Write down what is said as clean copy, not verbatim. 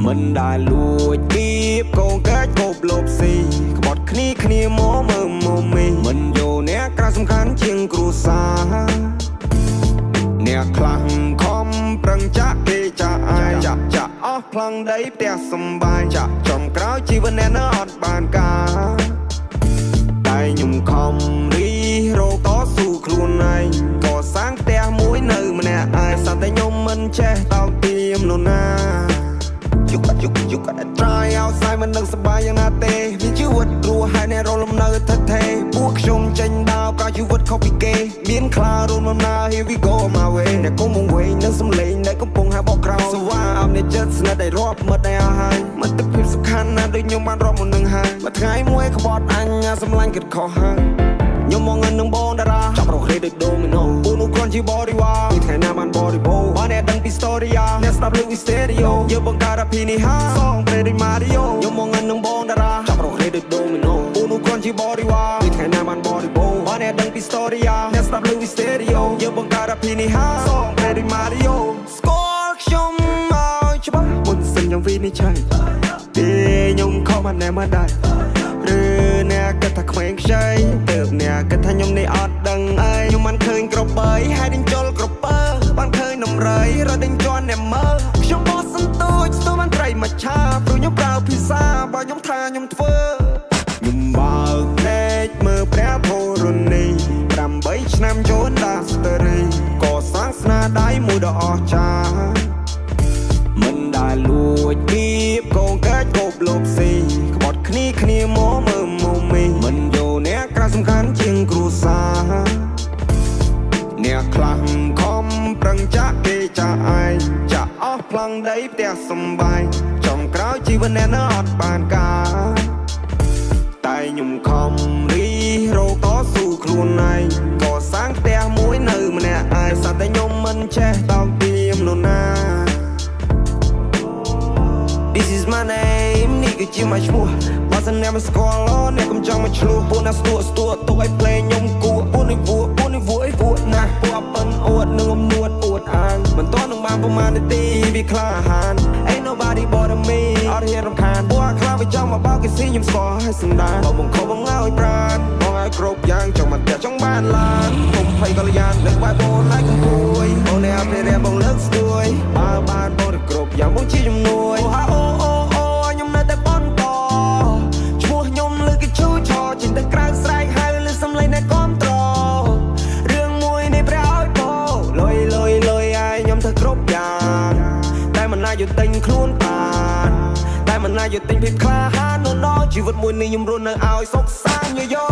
មិនដែលលួចគៀបកូនកាច់គប់លបស៊ីក្បត់គ្នាមកមើលមកមីមិនយកអ្នកក្រៅសំខាន់ជាងគ្រួសារអ្នកខ្លាំងខំប្រឹងចាក់គេចាក់អាយចាក់អស់ផ្លាំងដីផ្ទះសំបាយចាក់ចំក្រោយជីវិតអ្នកនៅអត់បានការតែខ្ញុំខំរីរោតស៊ូខ្លួនឯងក៏សាងផ្ទះមួយនៅម្នាក់ឯងសត្វតែខ្ញុំមិនចេះតោកទាមនរណាយុគតែ try outside មិននឹងសប្បាយយ៉ាងណាទេមានជីវិតរស់ហើយអ្នករលំនៅថិតថេរពួកខ្ញុំចេញដើរប្រជីវិតខុសពីគេមានខ្លារូនបំណើ here we go my way អ្នកគុំមកវិញនឹងសំឡេងដែលកំពុងហៅបកក្រោយ So why អមអ្នកចិត្តស្និទ្ធឲ្យរាប់មិត្តឲ្យអស់ហើយមិត្តភាពសំខាន់ណាស់ដូចខ្ញុំបានរាប់មុននឹងហើយមួយថ្ងៃមួយក្បត់អញសម្លាញ់គិតខុសហើយខ្ញុំមកងឹងនឹងបងតារាចាប់រកលេដូចដូមីណូពូនោះគ្រាន់ជាបរិវារពីថ្ងៃណាបានបរិបូរបានអ្នកដឹងពី story អ្នកស្ដាប់លើវីស្តេរីយ៉ូយើងបង្កើតអភិនិហាសងព្រេដូចម៉ារីយ៉ូខ្ញុំមកងឹងនឹងបងតារាចាប់រកលេដូចដូមីណូពូនោះគ្រាន់ជាបរិវារពីថ្ងៃណាបានបរិបូរបានអ្នកដឹងពី story អ្នកស្ដាប់លើវីស្តេរីយ៉ូយើងបង្កើតអភិនិហាសងព្រេដូចម៉ារីយ៉ូស្គាល់ខ្ញុំមកច្បាស់មុនសិនខ្ញុំវិនិច្ឆ័យទេខ្ញុំខំបានណែមកដែរឬអ្នកគិតថាក្មេងខ្ចីទៅអ្នកគិតថាខ្ញុំនេះអត់ដឹងអីខ្ញុំមិនឃើញក្របីហើយដេញចូលក្រពើបានឃើញនំរៃរត់ដេញជន់អ្នកមើលខ្ញុំបោះសន្ទូចស្ទើរបានត្រីមកឆាព្រោះខ្ញុំប្រើភាសាបើខ្ញុំថាខ្ញុំធ្វើខ្ញុំបើកភ្នែកមើលព្រះធរណី8ឆ្នាំចូលដាស្តេរីក៏សាងស្នាដៃមួយដ៏អស្ចារ្យមិនដែលលួចគៀបកូនកាច់គប់លបស៊ីក្បត់គ្នាមកមើលមកមីមិនយកអ្នកក្រៅសំខាន់ជាងគ្រួសារអ្នកខ្លាំងខំប្រឹងចាក់គេចាក់ឯងចាក់អស់ផ្លាំងដីផ្ទះសំបាយចំក្រោយជីវិតអ្នកនៅអត់បានការតែខ្ញុំខំរីរោតស៊ូខ្លួនឯងក៏សាងផ្ទះមួយនៅម្នាក់ឯងសត្វតែខ្ញុំមិនចេះតោកទាមនរណាThis is my name នេះគឺជាមកឈ្មោះបើសិនអ្នកមិនស្គាល់អ្នកកុំចង់មកឆ្លោះពួកណាស្ទួទុកឲ្យភ្លេងខ្ញុំគួរពួកនេះវួណាស់ពួកប៉ិនអួតនឹងអំនួតអួតអាងមិនតនឹងបានប្រមាណនាទីវាក្លាហាន Ain't nobody but me អត់ហ៊ានរំខានពួកខ្លាវាចង់មកបោកគេស៊ីខ្ញុំស្គាល់ហើយសម្ដានបើបង្ខំបងឲ្យប្រានបងឲ្យគ្រប់យ៉ាងចង់មកតែចង់បានឡានខ្ញុំភ័យកល្យានលើកបាយបងឲ្យកំពួយបងអ្នកអភិរក្សបងលើកស្ទួយបើបានបងទៅគ្រប់យ៉ាងបងជាជំនួយខ្ញុំនៅតែបន្តឈ្មោះខ្ញុំលើគេឈូឆោចេញទៅក្រៅស្រែកហៅលើសំឡេងអ្នកគាំទ្ររឿងមួយនេះព្រះឲ្យពោលុយឲ្យខ្ញុំធ្វើគ្រប់យ៉ាងតែមិនអាចយកទិញខ្លួនបានតែមិនអាចយកទិញភាពក្លាហាននៅដល់ជីវិតមួយនេះខ្ញុំរស់នៅឲ្យសុខសាន្តយោ